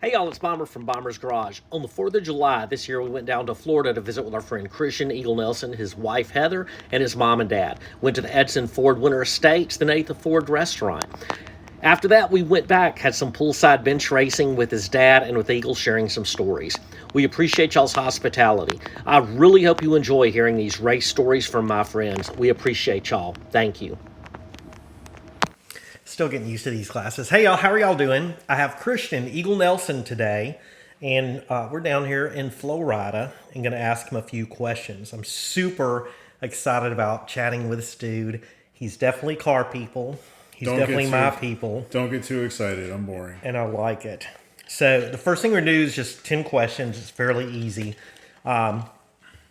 Hey y'all, it's Bomber from Bomber's Garage. On the 4th of July this year, we went down to Florida to visit with our friend Christian Eagle Nelson, his wife Heather, and his mom and dad. Went to the Edison Ford Winter Estates, the Nathan Ford restaurant. After that, we went back, had some poolside bench racing with his dad and with Eagle, sharing some stories. We appreciate y'all's hospitality. I really hope you enjoy hearing these race stories from my friends. We appreciate y'all. Thank you. Still getting used to these classes. Hey y'all, how are y'all doing? I have Christian Eagle Nelson today, and we're down here in Florida and going to ask him a few questions. I'm super excited about chatting with this dude. He's definitely car people. He's definitely my people. Don't get too excited. I'm boring. And I like it. So the first thing we're going to do is just 10 questions. It's fairly easy. And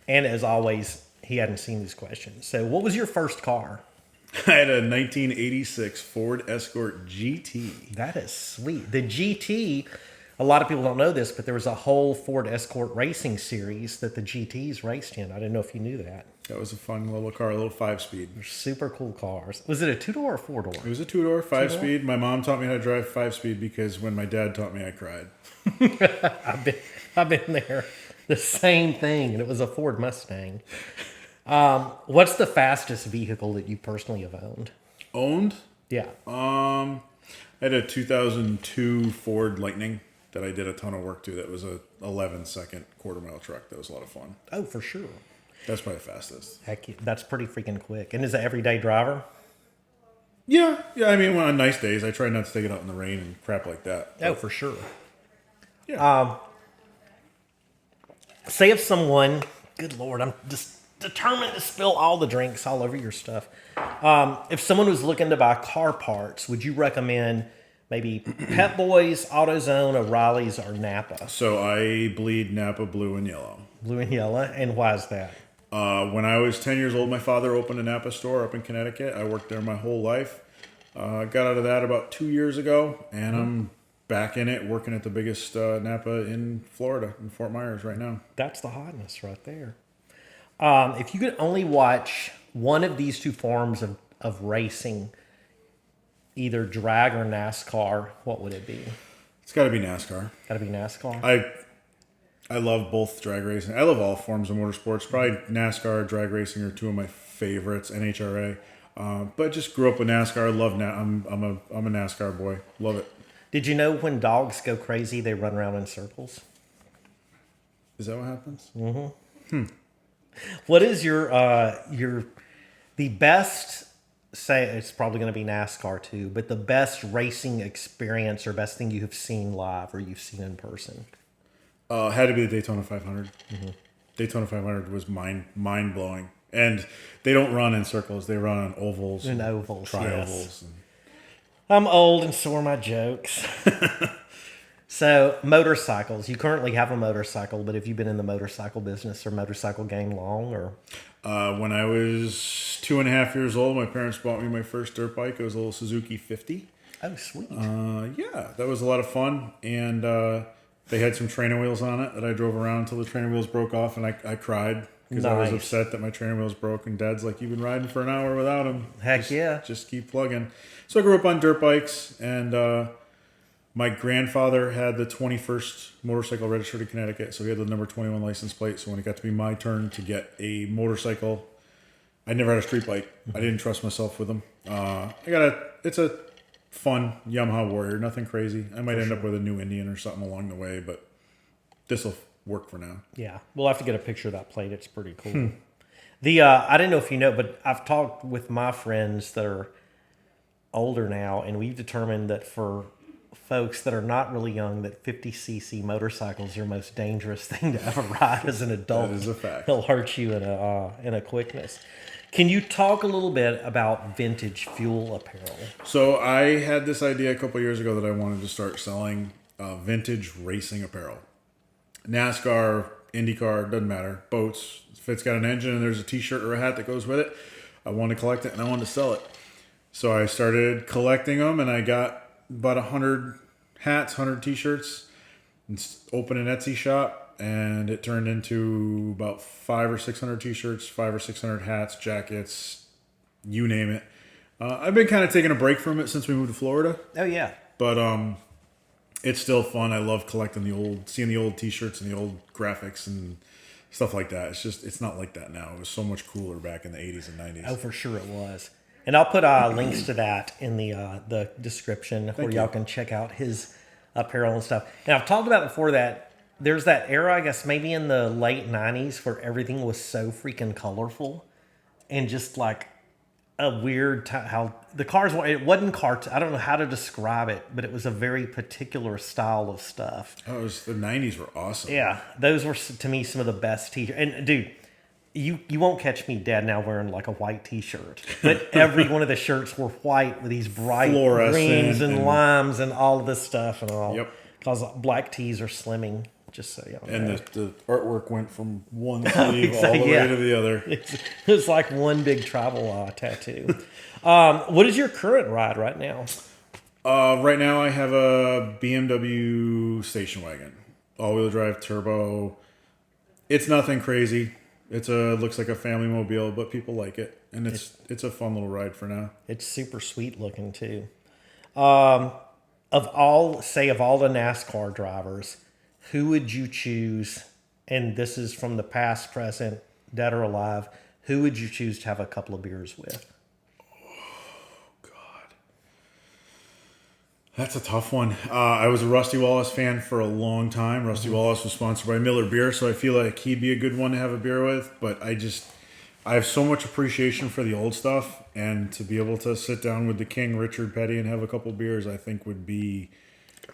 as always, he hadn't seen these questions. So what was your first car? I had a 1986 Ford Escort GT. That is sweet. The GT, a lot of people don't know this, but there was a whole Ford Escort racing series that the GTs raced in. I didn't know if you knew that. That was a fun little car, a little 5-speed. They're super cool cars. Was it a 2-door or 4-door? It was a 2-door, 5-speed. My mom taught me how to drive 5-speed because when my dad taught me, I cried. I've been there. The same thing, and it was a Ford Mustang. What's the fastest vehicle that you personally have owned? Owned? Yeah. I had a 2002 Ford Lightning that I did a ton of work to. That was a 11-second quarter-mile truck. That was a lot of fun. Oh, for sure. That's probably the fastest. Heck, that's pretty freaking quick. And is it everyday driver? Yeah. I mean, on nice days, I try not to take it out in the rain and crap like that. Oh, for sure. Yeah. Say if someone, good Lord, I'm just determined to spill all the drinks all over your stuff. If someone was looking to buy car parts, would you recommend maybe Pep Boys, AutoZone, O'Reilly's, or NAPA? So I bleed NAPA blue and yellow. Blue and yellow, and why is that? When I was 10 years old, my father opened a NAPA store up in Connecticut. I worked there my whole life. Got out of that about 2 years ago, and I'm back in it, working at the biggest NAPA in Florida, in Fort Myers right now. That's the hotness right there. If you could only watch one of these two forms of racing, either drag or NASCAR, what would it be? It's got to be NASCAR. Got to be NASCAR? I love both drag racing. I love all forms of motorsports. Probably NASCAR, drag racing are two of my favorites. NHRA, but just grew up with NASCAR. Love I'm a NASCAR boy. Love it. Did you know when dogs go crazy, they run around in circles? Is that what happens? Mm-hmm. What is the best? Say it's probably going to be NASCAR too, but the best racing experience or best thing you have seen live or you've seen in person? Had to be the Daytona 500. Mm-hmm. Daytona 500 was mind blowing, and they don't run in circles; they run on ovals and ovals, tri-ovals. Yes. I'm old, and so are my jokes. So, motorcycles. You currently have a motorcycle, but have you been in the motorcycle business or motorcycle game long? Or when I was 2.5 years old, my parents bought me my first dirt bike. It was a little Suzuki 50. Oh, sweet. Yeah, that was a lot of fun, and they had some training wheels on it that I drove around until the training wheels broke off, and I cried because I was upset that my training wheels broke. And Dad's like, "You've been riding for an hour without them. Heck yeah, just keep plugging." So I grew up on dirt bikes, and my grandfather had the 21st motorcycle registered in Connecticut, so he had the number 21 license plate. So when it got to be my turn to get a motorcycle, I never had a street bike. I didn't trust myself with them. It's a fun Yamaha Warrior, nothing crazy. I might end up with a new Indian or something along the way, but this will work for now. Yeah, we'll have to get a picture of that plate. It's pretty cool. I didn't know if you know, but I've talked with my friends that are older now, and we've determined that for folks that are not really young, that 50cc motorcycles are the most dangerous thing to ever ride as an adult. That is a fact. They'll hurt you in a quickness. Can you talk a little bit about vintage fuel apparel? So I had this idea a couple years ago that I wanted to start selling vintage racing apparel. NASCAR, IndyCar, doesn't matter. Boats. If it's got an engine and there's a t-shirt or a hat that goes with it, I want to collect it and I want to sell it. So I started collecting them, and I got about 100 hats, 100 t-shirts, and opened an Etsy shop, and it turned into about 500 or 600 t-shirts, 500 or 600 hats, jackets, you name it. I've been kind of taking a break from it since we moved to Florida. Oh, yeah. But it's still fun. I love collecting seeing the old T-shirts and the old graphics and stuff like that. It's not like that now. It was so much cooler back in the 80s and 90s. Oh, for sure it was. And I'll put links to that in the description where y'all can check out his apparel and stuff. And I've talked about before that there's that era, I guess maybe in the late 90s, where everything was so freaking colorful and just like a weird how the cars were. It wasn't I don't know how to describe it, but it was a very particular style of stuff. Oh, the 90s were awesome. Yeah, those were to me some of the best t-shirts. And dude, you won't catch me dead now wearing like a white t-shirt, but every one of the shirts were white with these bright greens and limes and all of this stuff and all. Yep. Because black tees are slimming. Just so y'all know. And the artwork went from one sleeve all the way to the other. It's like one big tribal tattoo. What is your current ride right now? Right now I have a BMW station wagon, all-wheel drive turbo. It's nothing crazy. Looks like a family mobile, but people like it, and it's a fun little ride for now. It's super sweet looking too. Of all the NASCAR drivers, who would you choose? And this is from the past, present, dead or alive. Who would you choose to have a couple of beers with? Oh, God. That's a tough one. I was a Rusty Wallace fan for a long time. Rusty Wallace was sponsored by Miller Beer, so I feel like he'd be a good one to have a beer with. But I have so much appreciation for the old stuff, and to be able to sit down with the King, Richard Petty, and have a couple beers, I think would be...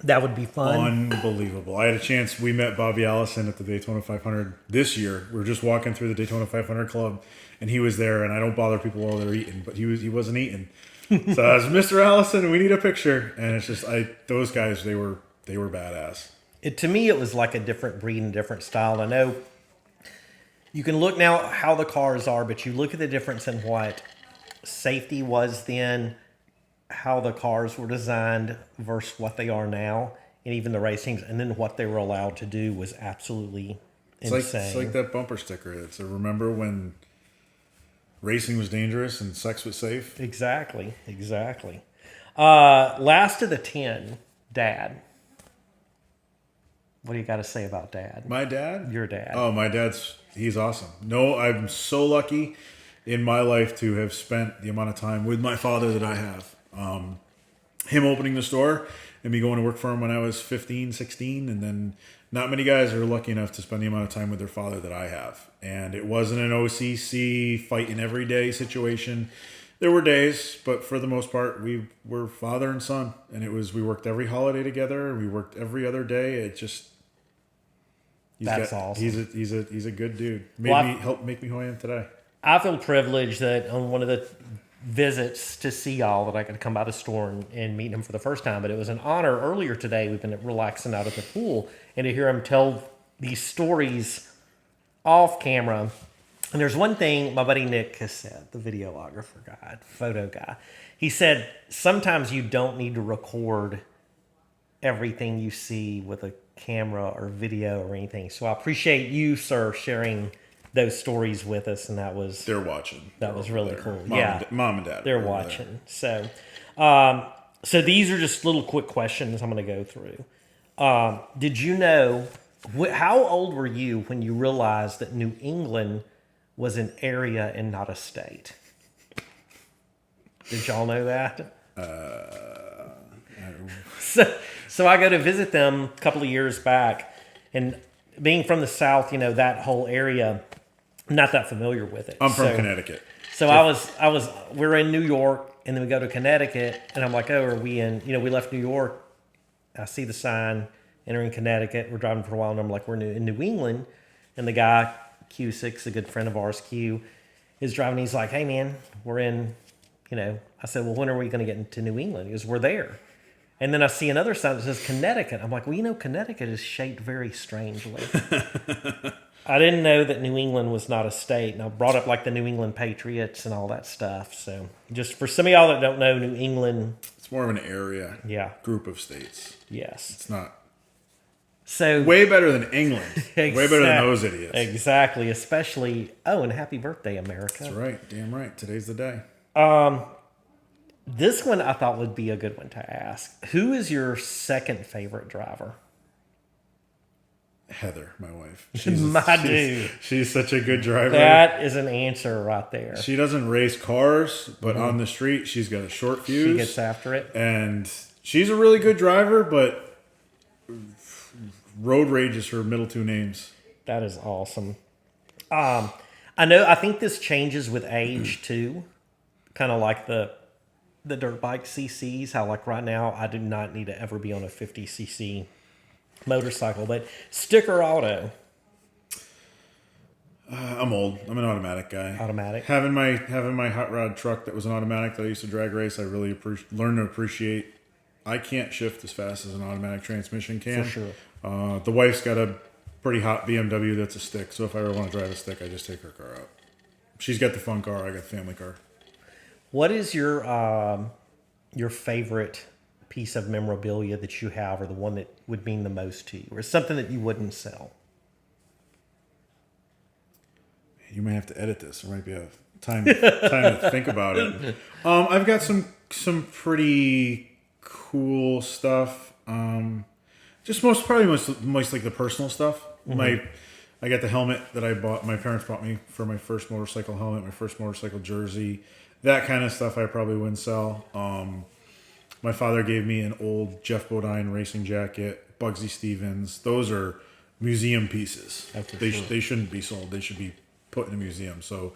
That would be fun. Unbelievable. I had a chance. We met Bobby Allison at the Daytona 500 this year. We were just walking through the Daytona 500 Club, and he was there. And I don't bother people while they're eating, but he wasn't eating. So I was, Mr. Allison, we need a picture. And it's just those guys, they were badass. To me, it was like a different breed and different style. I know you can look now how the cars are, but you look at the difference in what safety was then, how the cars were designed versus what they are now, and even the racings, and then what they were allowed to do was absolutely insane. It's like that bumper sticker. It's a remember when racing was dangerous and sex was safe. Exactly. Last of the 10, Dad. What do you got to say about Dad? My dad? Your dad. Oh, my he's awesome. No, I'm so lucky in my life to have spent the amount of time with my father that I have. Him opening the store and me going to work for him when I was 15, 16. And then not many guys are lucky enough to spend the amount of time with their father that I have. And it wasn't an OCC fighting every day situation. There were days, but for the most part, we were father and son. And we worked every holiday together. We worked every other day. That's awesome. He's a good dude. Helped make me who I am today. I feel privileged that on one of the visits to see y'all that I could come by the store and meet him for the first time. But it was an honor. Earlier today, we've been relaxing out at the pool, and to hear him tell these stories off camera. And there's one thing my buddy Nick has said, the videographer guy, photo guy. He said, sometimes you don't need to record everything you see with a camera or video or anything. So I appreciate you, sir, sharing those stories with us, and they're watching. That was really cool. Mom and Dad. They're watching. There. So these are just little quick questions I'm going to go through. Did you know, how old were you when you realized that New England was an area and not a state? Did y'all know that? So I go to visit them a couple of years back, and being from the South, that whole area, I'm not that familiar with it. I'm from Connecticut. So we're in New York, and then we go to Connecticut, and I'm like, oh, are we in, we left New York. I see the sign, entering Connecticut. We're driving for a while, and I'm like, we're in New England. And the guy, Q6, a good friend of ours, Q, is driving. He's like, hey, man, we're in, I said, well, when are we going to get into New England? He goes, we're there. And then I see another sign that says Connecticut. I'm like, well, Connecticut is shaped very strangely. I didn't know that New England was not a state. And I brought up like the New England Patriots and all that stuff. So just for some of y'all that don't know, New England. It's more of an area. Yeah. Group of states. Yes. It's not. So way better than England. Way better than those idiots. Exactly. Especially, and happy birthday, America. That's right. Damn right. Today's the day. This one I thought would be a good one to ask. Who is your second favorite driver? Heather, my wife. Dude. She's such a good driver. That is an answer right there. She doesn't race cars, but on the street, she's got a short fuse. She gets after it. And she's a really good driver, but road rage is her middle two names. That is awesome. I think this changes with age too. Kind of like the dirt bike CCs, how like right now I do not need to ever be on a 50cc motorcycle, but sticker auto. I'm old. I'm an automatic guy. Automatic. Having my hot rod truck that was an automatic that I used to drag race, I really learned to appreciate. I can't shift as fast as an automatic transmission can. For sure. The wife's got a pretty hot BMW that's a stick, so if I ever want to drive a stick, I just take her car out. She's got the fun car. I got the family car. What is your favorite piece of memorabilia that you have, or the one that would mean the most to you, or something that you wouldn't sell? You might have to edit this. There might be a time to think about it. I've got some pretty cool stuff. Just most like the personal stuff. Mm-hmm. I got the helmet that I bought. My parents bought me for my first motorcycle helmet, my first motorcycle jersey. That kind of stuff I probably wouldn't sell. My father gave me an old Jeff Bodine racing jacket, Bugsy Stevens. Those are museum pieces. They shouldn't be sold. They should be put in a museum. So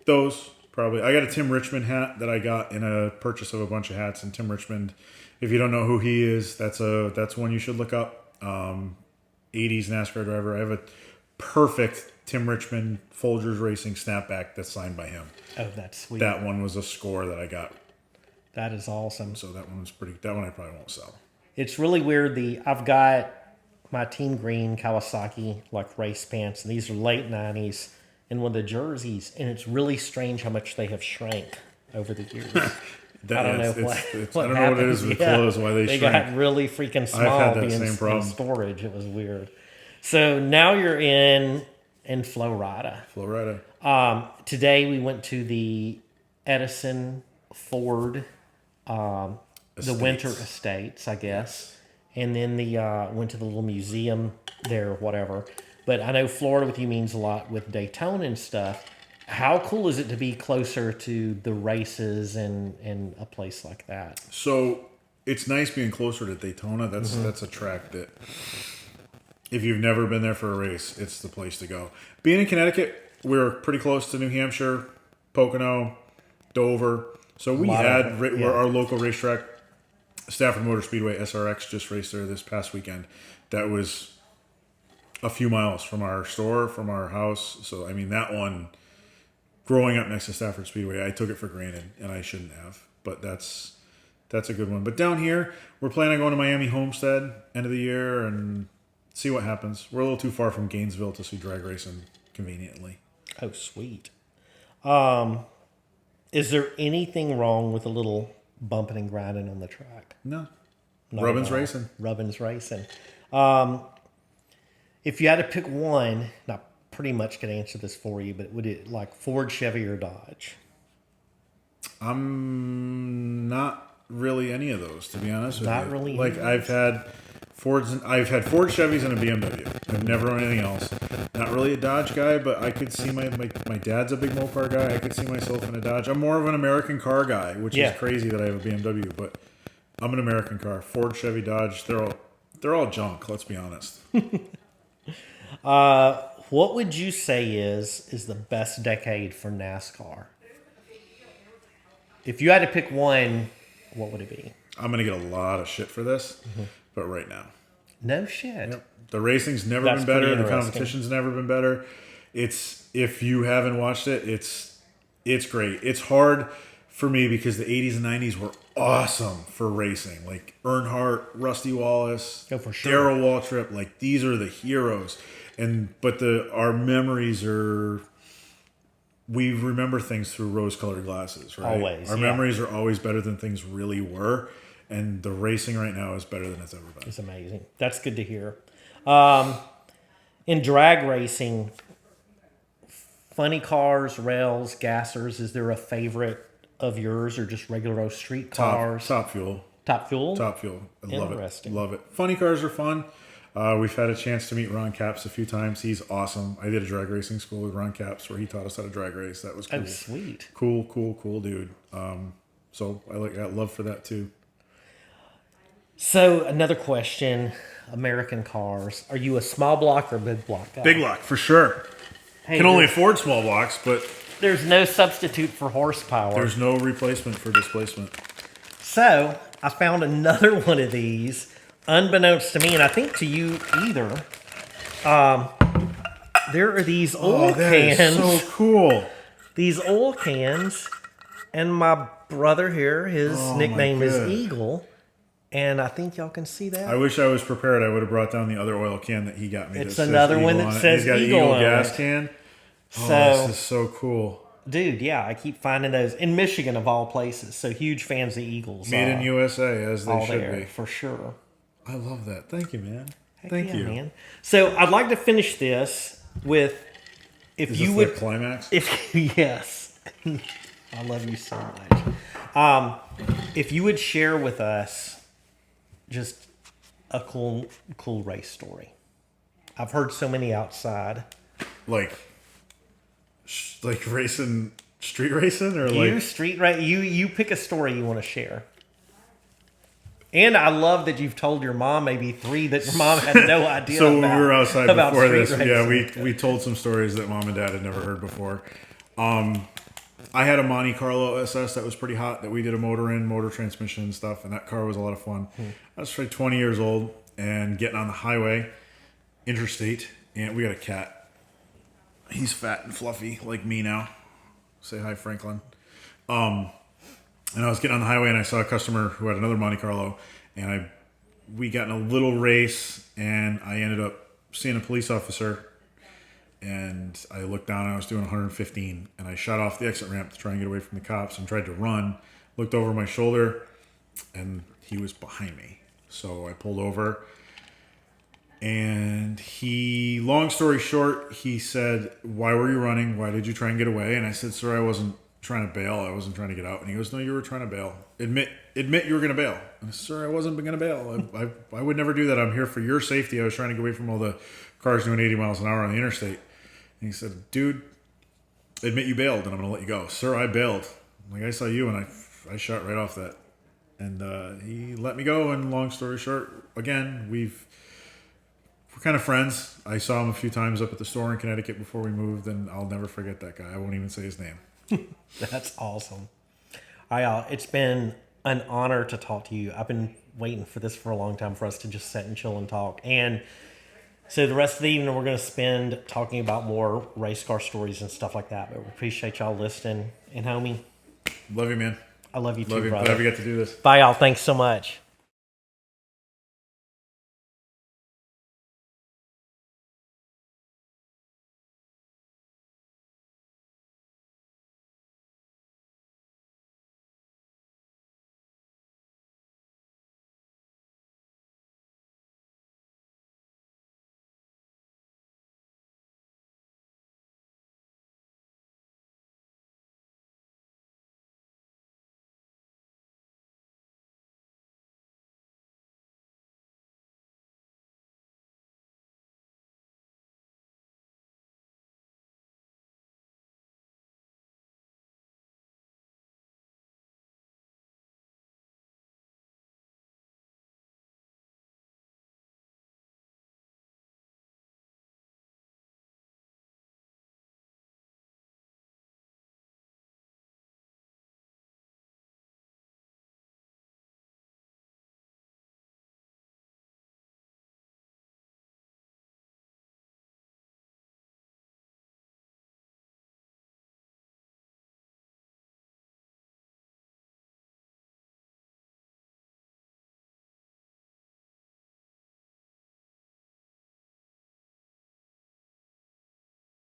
those probably. I got a Tim Richmond hat that I got in a purchase of a bunch of hats. And Tim Richmond, if you don't know who he is, that's one you should look up. 80s NASCAR driver. I have a perfect Tim Richmond Folgers Racing snapback that's signed by him. Oh, that's sweet. That one was a score that I got. That is awesome. So that one was that one I probably won't sell. It's really weird. I've got my Team Green Kawasaki like race pants, and these are late 90s, and one of the jerseys, and it's really strange how much they have shrank over the years. I don't know what it is with clothes, why they shrink. They got really freaking small. I've had that same problem. In storage. It was weird. So now you're in Florida. Today we went to the Edison Ford the Winter Estates, I guess. And then went to the little museum there or whatever. But I know Florida with you means a lot with Daytona and stuff. How cool is it to be closer to the races and a place like that? So it's nice being closer to Daytona. That's a track that if you've never been there for a race, it's the place to go. Being in Connecticut, we're pretty close to New Hampshire, Pocono, Dover. So we had our local racetrack, Stafford Motor Speedway, SRX, just raced there this past weekend. That was a few miles from our store, from our house. So, I mean, that one, growing up next to Stafford Speedway, I took it for granted, and I shouldn't have. But that's a good one. But down here, we're planning on going to Miami Homestead end of the year and see what happens. We're a little too far from Gainesville to see drag racing conveniently. Oh, sweet. Is there anything wrong with a little bumping and grinding on the track? No. Rubbin's racing. Rubbin's racing. If you had to pick one, and I pretty much could answer this for you, but would it like Ford, Chevy, or Dodge? I'm not really any of those, to be honest with you. Not really. Like I've had Ford Chevys and a BMW. I've never owned anything else. Not really a Dodge guy, but I could see my dad's a big Mopar guy. I could see myself in a Dodge. I'm more of an American car guy, which is crazy that I have a BMW, but I'm an American car. Ford, Chevy, Dodge, they're all junk, let's be honest. What would you say is the best decade for NASCAR? If you had to pick one, what would it be? I'm going to get a lot of shit for this, but right now. No shit. Yep. The racing's never been better. The competition's never been better. If you haven't watched it, it's great. It's hard for me because the 80s and 90s were awesome for racing. Like Earnhardt, Rusty Wallace, for sure. Darrell Waltrip, like these are the heroes. But our memories are, we remember things through rose-colored glasses, right? Always. Our memories are always better than things really were. And the racing right now is better than it's ever been. It's amazing. That's good to hear. In drag racing, funny cars, rails, gassers, is there a favorite of yours are just regular old street Top, cars? top fuel. Top fuel? Top fuel. I love it. Interesting. Love it. Funny cars are fun. We've had a chance to meet Ron Capps a few times. He's awesome. I did a drag racing school with Ron Capps where he taught us how to drag race. That was cool. Oh, sweet. Cool dude. So I got love for that too. So another question, American cars. Are you a small block or big block guy? Big block, for sure. Hey, Can only afford small blocks, but there's no substitute for horsepower. there's no replacement for displacement. So I found another one of these, unbeknownst to me, and I think to you either. There are these oil cans. That is so cool. These oil cans, and my brother here, his nickname is Eagle, and I think y'all can see that. I wish I was prepared. I would have brought down the other oil can that he got me. It's that another says one Eagle that on it. says He's got an Eagle on gas it. can. So, This is so cool. dude, yeah, I keep finding those in Michigan of all places. So huge fans of Eagles. Made in USA, as they all should there be. for sure. I love that. Thank you, man. Heck Thank yeah, you. man. So I'd like to finish this with, if Is you this would, the climax? if yes, I love you so much. If you would share with us just a cool race story. I've heard so many outside. like racing, street racing, or You pick a story you want to share. And I love that you've told your mom maybe 3 that your mom had no idea So about. when we were outside about before street this, yeah, racing. we told some stories that mom and dad had never heard before. I had a Monte Carlo SS that was pretty hot that we did a motor transmission and stuff, and that car was a lot of fun. I was like 20 years old and getting on the highway, interstate, and we got a cat. He's fat and fluffy like me now. Say hi, Franklin. And I was getting on the highway and I saw a customer who had another Monte Carlo, and we got in a little race, and I ended up seeing a police officer, and I looked down and I was doing 115, and I shot off the exit ramp to try and get away from the cops and tried to run, looked over my shoulder, and he was behind me. So I pulled over, and long story short, he said, "Why were you running? Why did you try and get away?" And I said, "Sir, I wasn't trying to bail. I wasn't trying to get out." And he goes, "No, you were trying to bail. Admit you were going to bail." And I said, "Sir, I wasn't going to bail. I would never do that. I'm here for your safety. I was trying to get away from all the cars doing 80 miles an hour on the interstate." And he said, "Dude, admit you bailed, and I'm going to let you go." "Sir, I bailed. Like, I saw you, and I shot right off that." And he let me go. And long story short, again, we're kind of friends. I saw him a few times up at the store in Connecticut before we moved, and I'll never forget that guy. I won't even say his name. That's awesome. It's been an honor to talk to you. I've been waiting for this for a long time for us to just sit and chill and talk. And so the rest of the evening we're going to spend talking about more race car stories and stuff like that. But we appreciate y'all listening. And homie, Love you, man. I love you too, Love you. brother. Glad we got to do this. Bye, y'all. Thanks so much.